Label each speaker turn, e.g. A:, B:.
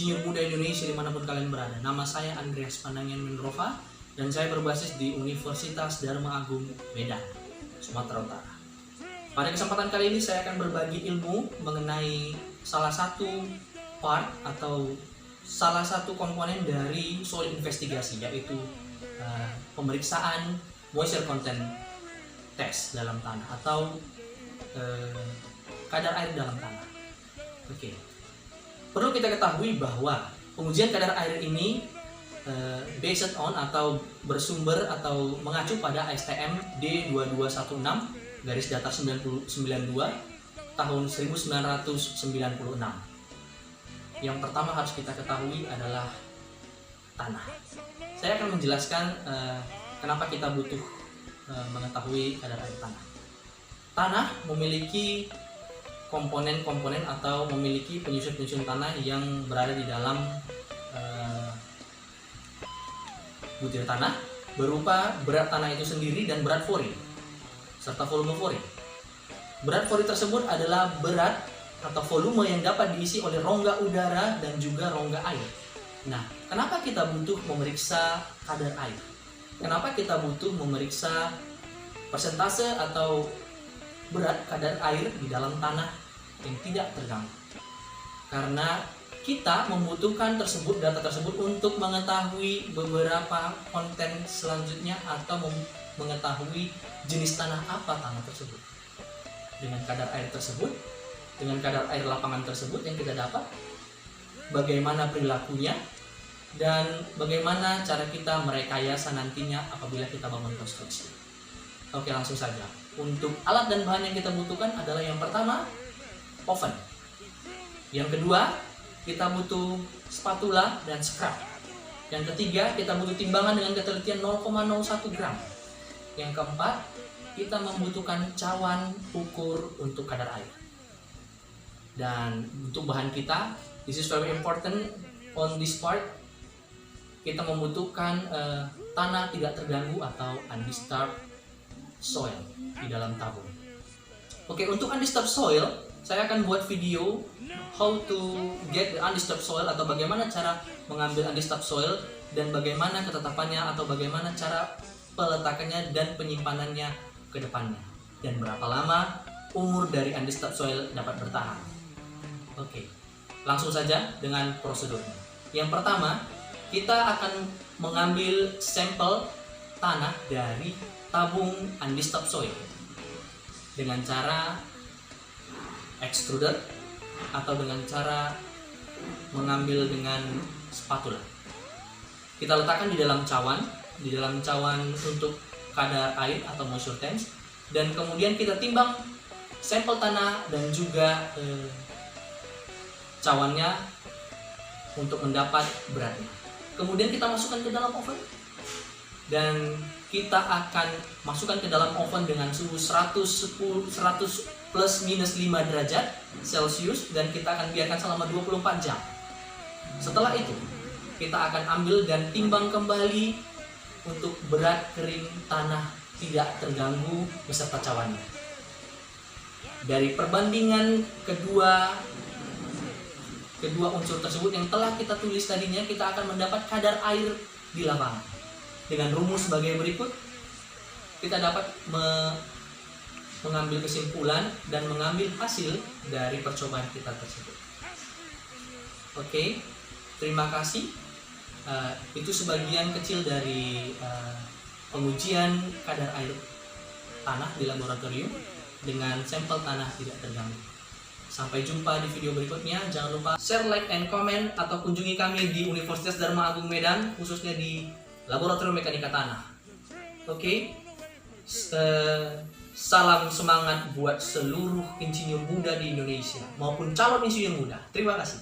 A: insinyur muda Indonesia dimanapun kalian berada. Nama saya Andreas Pandangian Mindrova dan saya berbasis di Universitas Dharma Agung Medan, Sumatera Utara. Pada kesempatan kali ini saya akan berbagi ilmu mengenai salah satu part atau salah satu komponen dari soil investigasi, yaitu pemeriksaan moisture content test dalam tanah atau kadar air dalam tanah. Oke. Perlu kita ketahui bahwa pengujian kadar air ini based on atau bersumber atau mengacu pada STM D2216 garis datar 92 tahun 1996. Yang pertama harus kita ketahui adalah tanah. Saya akan menjelaskan kenapa kita butuh mengetahui kadar air tanah. Tanah memiliki komponen-komponen atau memiliki penyusun-penyusun tanah yang berada di dalam butir tanah berupa berat tanah itu sendiri dan berat fori serta volume fori. Berat fori tersebut adalah berat atau volume yang dapat diisi oleh rongga udara dan juga rongga air. Nah, kenapa kita butuh memeriksa kadar air? Kenapa kita butuh memeriksa persentase atau berat kadar air di dalam tanah yang tidak terganggu? Karena kita membutuhkan data tersebut untuk mengetahui beberapa konten selanjutnya atau mengetahui jenis tanah apa tanah tersebut. Dengan kadar air tersebut, dengan kadar air lapangan tersebut yang kita dapat, bagaimana perilakunya dan bagaimana cara kita merekayasa nantinya apabila kita bangun konstruksi. Oke, langsung saja. Untuk alat dan bahan yang kita butuhkan adalah yang pertama, oven. Yang kedua, kita butuh spatula dan scrap. Yang ketiga, kita butuh timbangan dengan ketelitian 0,01 gram. Yang keempat, kita membutuhkan cawan ukur untuk kadar air. Dan untuk bahan kita, this is very important on this part, kita membutuhkan tanah tidak terganggu atau undisturbed soil di dalam tabung. Oke, untuk undisturbed soil, saya akan buat video how to get the undisturbed soil atau bagaimana cara mengambil undisturbed soil dan bagaimana ketetapannya atau bagaimana cara peletakannya dan penyimpanannya ke depannya dan berapa lama umur dari undisturbed soil dapat bertahan. Oke, langsung saja dengan prosedurnya. Yang pertama, kita akan mengambil sampel tanah dari tabung undisturbed soil dengan cara extruder atau dengan cara mengambil dengan spatula. Kita letakkan di dalam cawan untuk kadar air atau moisture tense, dan kemudian kita timbang sampel tanah dan juga cawannya untuk mendapat beratnya. Kemudian kita masukkan ke dalam oven dan kita akan masukkan ke dalam oven dengan suhu 100 plus minus 5 derajat Celcius dan kita akan biarkan selama 24 jam. Setelah itu kita akan ambil dan timbang kembali untuk berat kering tanah tidak terganggu beserta cawannya. Dari perbandingan kedua unsur tersebut yang telah kita tulis tadinya, kita akan mendapat kadar air di lapangan. Dengan rumus sebagai berikut, kita dapat mengambil kesimpulan dan mengambil hasil dari percobaan kita tersebut. Oke, terima kasih. Itu sebagian kecil dari pengujian kadar air tanah di laboratorium dengan sampel tanah tidak terganggu. Sampai jumpa di video berikutnya. Jangan lupa share, like, and comment atau kunjungi kami di Universitas Dharma Agung Medan, khususnya di Laboratorium Mekanika Tanah. Oke, salam semangat buat seluruh insinyur muda di Indonesia maupun calon insinyur muda. Terima kasih.